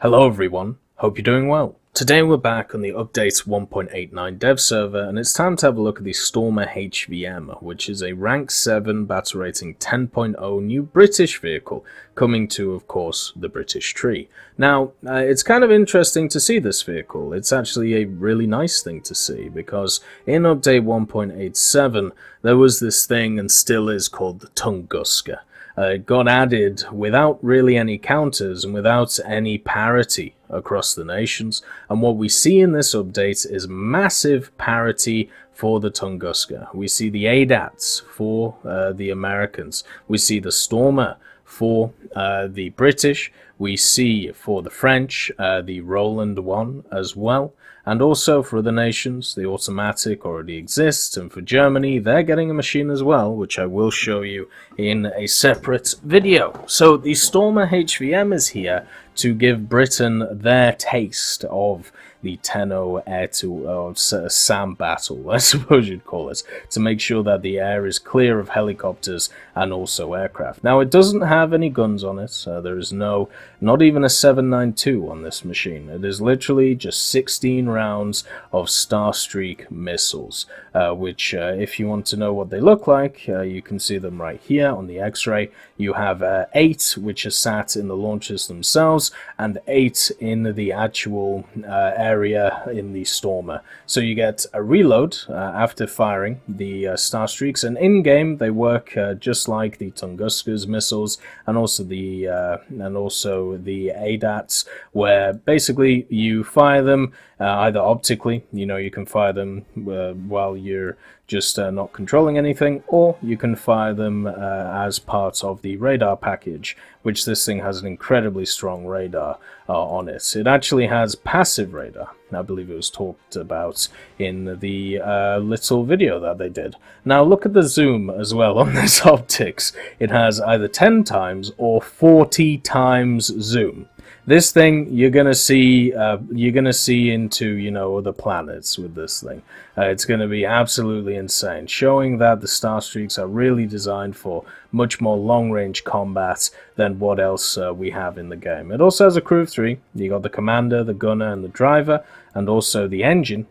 Hello everyone, hope you're doing well. Today we're back on the update 1.89 dev server and it's time to have a look at the Stormer HVM, which is a rank 7 battle rating 10.0 new British vehicle coming to, of course, the British tree. Now, it's kind of interesting to see this vehicle. It's actually a really nice thing to see because in update 1.87 there was this thing and still is called the Tunguska. It got added without really any counters and without any parity across the nations, and what we see in this update is massive parity for the Tunguska. We see the ADATs for the Americans, we see the Stormer for the British, we see for the French the Roland one as well, and also for other nations the automatic already exists, and for Germany they're getting a machine as well, which I will show you in a separate video. So the Stormer HVM is here to give Britain their taste of the 10-0 air-to SAM battle, I suppose you'd call it, to make sure that the air is clear of helicopters and also aircraft. Now, it doesn't have any guns on it. There is not even a 7.92 on this machine. It is literally just 16 rounds of Starstreak missiles, which, if you want to know what they look like, you can see them right here on the X-ray. You have 8 which are sat in the launchers themselves, and 8 in the actual area in the Stormer. So you get a reload after firing the Starstreaks, and in-game they work just like the Tunguska's missiles and also the ADATs, where basically you fire them either optically, you can fire them while you're just not controlling anything, or you can fire them as part of the radar package, which this thing has an incredibly strong radar on it. It actually has passive radar. I believe it was talked about in the little video that they did. Now look at the zoom as well on this optics. It has either 10 times or 40 times zoom. This thing you're gonna see into other planets with this thing. It's gonna be absolutely insane, showing that the Starstreaks are really designed for much more long-range combat than what else we have in the game. It also has a crew of 3. You got the commander, the gunner, and the driver, and also the engine,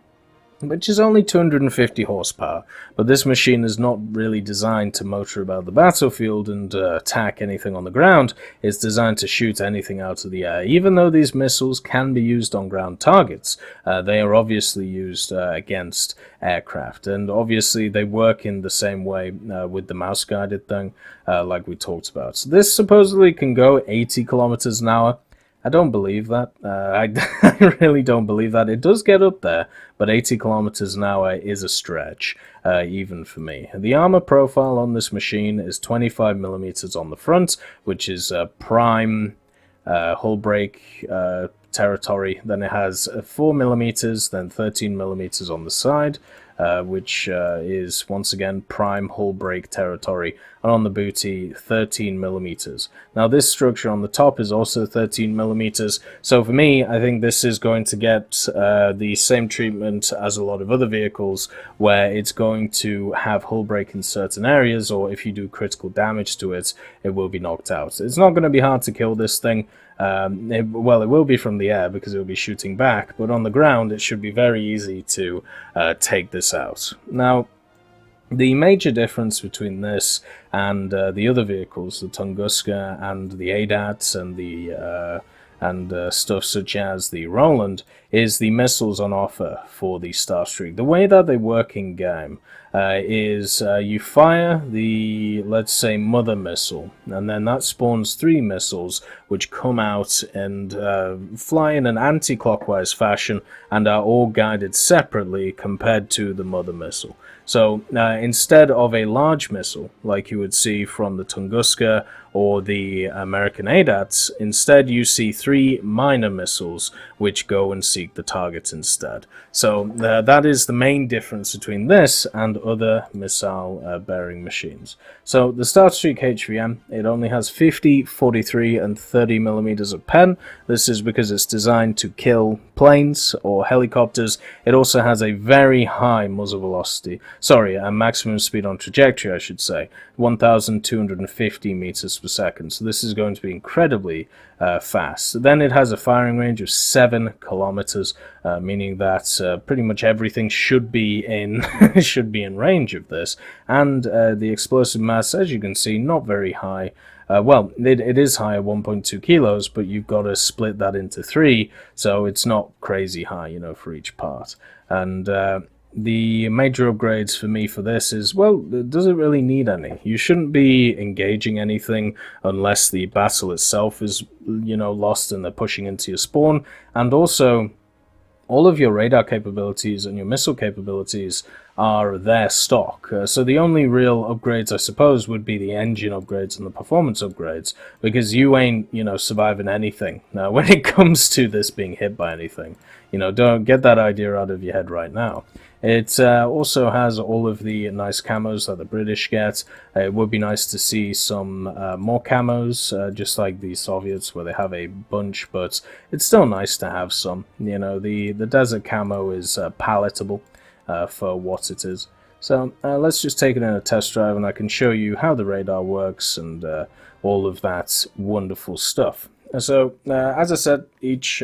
which is only 250 horsepower, but this machine is not really designed to motor about the battlefield and attack anything on the ground. It's designed to shoot anything out of the air. Even though these missiles can be used on ground targets, they are obviously used against aircraft, and obviously they work in the same way with the mouse-guided thing, like we talked about. So this supposedly can go 80 kilometers an hour. I don't believe that. I really don't believe that. It does get up there, but 80 kilometers an hour is a stretch, even for me. The armor profile on this machine is 25 millimeters on the front, which is prime hull break territory. Then it has 4 millimeters, then 13 millimeters on the side, which is once again prime hull break territory, and on the booty 13 millimeters. Now this structure on the top is also 13 millimeters, so for me I think this is going to get the same treatment as a lot of other vehicles, where it's going to have hull break in certain areas, or if you do critical damage to it, it will be knocked out. It's not going to be hard to kill this thing. It will be from the air because it will be shooting back, but on the ground it should be very easy to take this out. Now, the major difference between this and the other vehicles, the Tunguska and the ADATs and the stuff such as the Roland, is the missiles on offer for the Starstreak. The way that they work in game is you fire the, let's say, mother missile, and then that spawns 3 missiles which come out and fly in an anti-clockwise fashion and are all guided separately compared to the mother missile. So instead of a large missile like you would see from the Tunguska or the American ADATs, instead you see 3 minor missiles which go and seek the target instead. So that is the main difference between this and other missile bearing machines. So the Starstreak HVM, it only has 50, 43 and 30 millimeters of pen. This is because it's designed to kill planes or helicopters. It also has a very high muzzle velocity, a maximum speed on trajectory I should say, 1,250 meters per second. So this is going to be incredibly fast. Then it has a firing range of 7 kilometers, meaning that pretty much everything should be in should be in range of this. And the explosive mass, as you can see, not very high. Well, it is high at 1.2 kilos, but you've got to split that into 3, so it's not crazy high, you know, for each part. And the major upgrades for me for this is, well, it doesn't really need any. You shouldn't be engaging anything unless the battle itself is, you know, lost and they're pushing into your spawn. And also, all of your radar capabilities and your missile capabilities are their stock. So the only real upgrades, I suppose, would be the engine upgrades and the performance upgrades, because you ain't, you know, surviving anything. Now, when it comes to this being hit by anything, you know, don't get that idea out of your head right now. It also has all of the nice camos that the British get. It would be nice to see some more camos, just like the Soviets, where they have a bunch, but it's still nice to have some. You know, the desert camo is palatable for what it is. So let's just take it in a test drive, and I can show you how the radar works and all of that wonderful stuff. So, as I said, each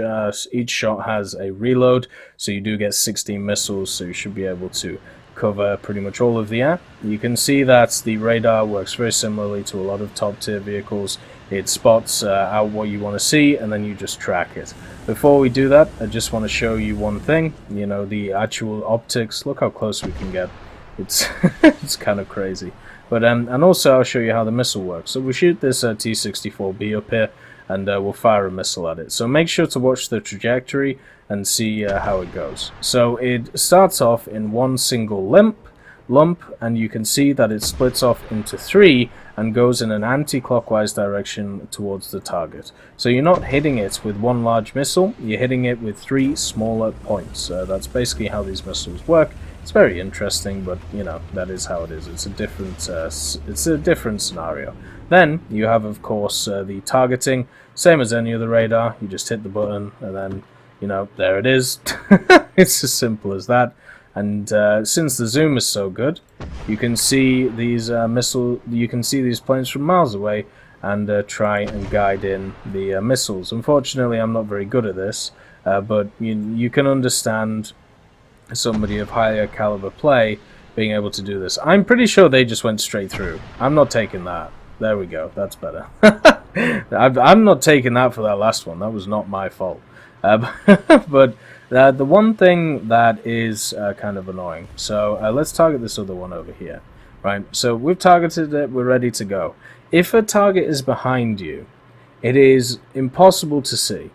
shot has a reload, so you do get 16 missiles, so you should be able to cover pretty much all of the air. You can see that the radar works very similarly to a lot of top-tier vehicles. It spots out what you want to see, and then you just track it. Before we do that, I just want to show you one thing, you know, the actual optics. Look how close we can get. It's, it's kind of crazy. But and also I'll show you how the missile works. So we shoot this T-64B up here, and we'll fire a missile at it. So make sure to watch the trajectory and see how it goes. So it starts off in one single lump, and you can see that it splits off into 3 and goes in an anti-clockwise direction towards the target. So you're not hitting it with one large missile, you're hitting it with 3 smaller points. That's basically how these missiles work. It's very interesting, but you know, that is how it is. It's a different scenario. Then you have, of course, the targeting, same as any other radar. You just hit the button, and then, you know, there it is. It's as simple as that. And since the zoom is so good, you can see these you can see these planes from miles away, and try and guide in the missiles. Unfortunately, I'm not very good at this, but you can understand somebody of higher caliber play being able to do this. I'm pretty sure they just went straight through. I'm not taking that. There we go, that's better. I'm not taking that for that last one. That was not my fault. But the one thing that is kind of annoying. So let's target this other one over here. Right, so we've targeted it, we're ready to go. If a target is behind you, it is impossible to see,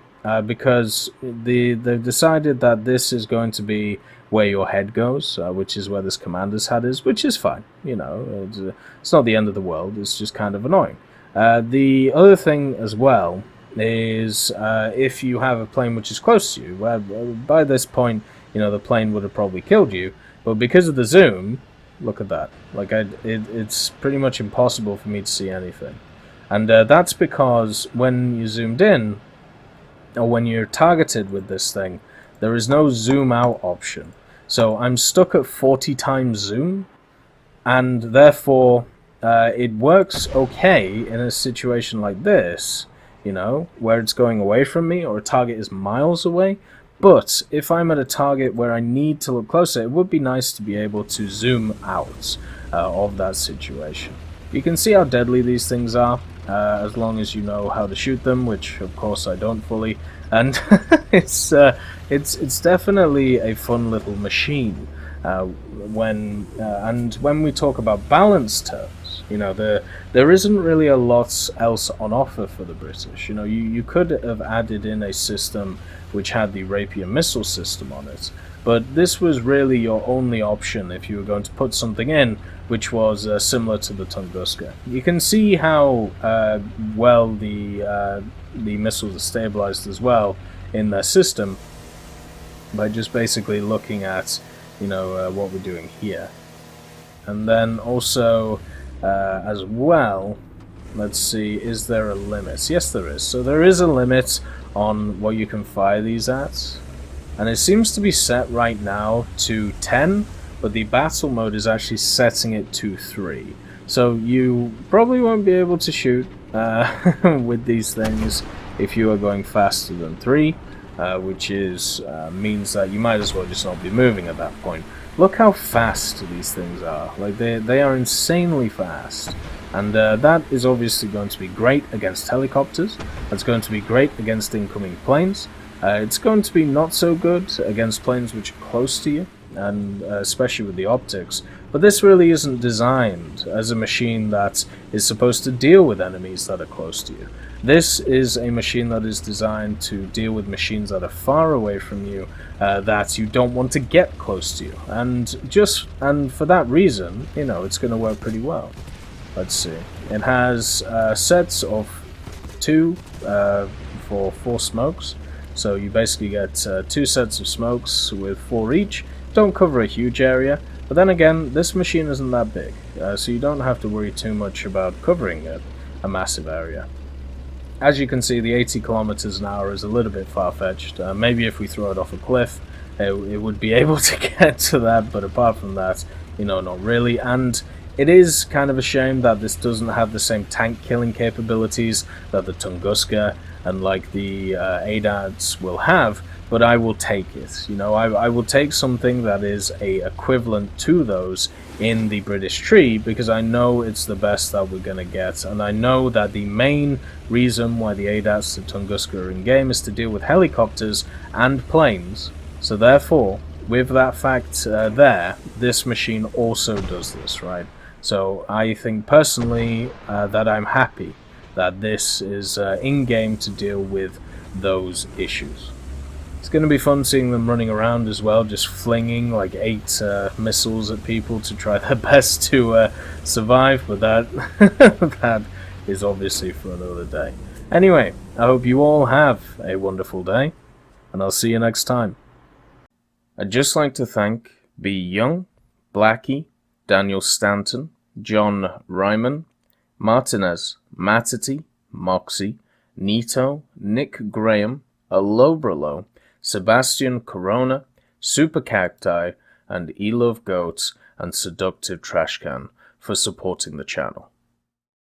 because they've decided that this is going to be where your head goes, which is where this commander's hat is, which is fine. You know, it's not the end of the world, it's just kind of annoying. The other thing as well is if you have a plane which is close to you, where by this point, you know, the plane would have probably killed you, but because of the zoom, look at that. Like, it's pretty much impossible for me to see anything. And that's because when you zoomed in, or when you're targeted with this thing, there is no zoom out option. So I'm stuck at 40 times zoom, and therefore it works okay in a situation like this, you know, where it's going away from me or a target is miles away. But if I'm at a target where I need to look closer, it would be nice to be able to zoom out of that situation. You can see how deadly these things are, as long as you know how to shoot them, which of course I don't fully. And it's definitely a fun little machine. When we talk about balance terms, you know, there isn't really a lot else on offer for the British. You know, you could have added in a system which had the Radeon missile system on it, but this was really your only option if you were going to put something in which was similar to the Tunguska. You can see how well the missiles are stabilized as well in their system by just basically looking at, you know, what we're doing here. And then also as well, let's see, is there a limit? Yes, there is. So there is a limit on what you can fire these at, and it seems to be set right now to 10, but the battle mode is actually setting it to 3. So you probably won't be able to shoot with these things if you are going faster than 3, which means that you might as well just not be moving at that point. Look how fast these things are. Like they are insanely fast. And that is obviously going to be great against helicopters. That's going to be great against incoming planes. It's going to be not so good against planes which are close to you, and especially with the optics. But this really isn't designed as a machine that is supposed to deal with enemies that are close to you. This is a machine that is designed to deal with machines that are far away from you, that you don't want to get close to you. And for that reason, you know, it's going to work pretty well. Let's see. It has sets of 2 for 4 smokes. So you basically get 2 sets of smokes with 4 each. Don't cover a huge area, but then again, this machine isn't that big, so you don't have to worry too much about covering a massive area. As you can see, the 80 kilometers an hour is a little bit far-fetched. Maybe if we throw it off a cliff, it would be able to get to that, but apart from that, you know, not really. And it is kind of a shame that this doesn't have the same tank killing capabilities that the Tunguska and like the ADATs will have, but I will take it. You know, I will take something that is a equivalent to those in the British tree, because I know it's the best that we're going to get, and I know that the main reason why the ADATs, the Tunguska, are in game is to deal with helicopters and planes. So therefore, with that fact there, this machine also does this, right? So I think personally that I'm happy that this is in-game to deal with those issues. It's going to be fun seeing them running around as well, just flinging like 8 missiles at people to try their best to survive, but that, that is obviously for another day. Anyway, I hope you all have a wonderful day, and I'll see you next time. I'd just like to thank B. Young, Blackie, Daniel Stanton, John Ryman, Martinez, Matity, Moxie, Nito, Nick Graham, Alobralo, Sebastian Corona, Super Cacti, and Elove Goats and Seductive Trashcan for supporting the channel.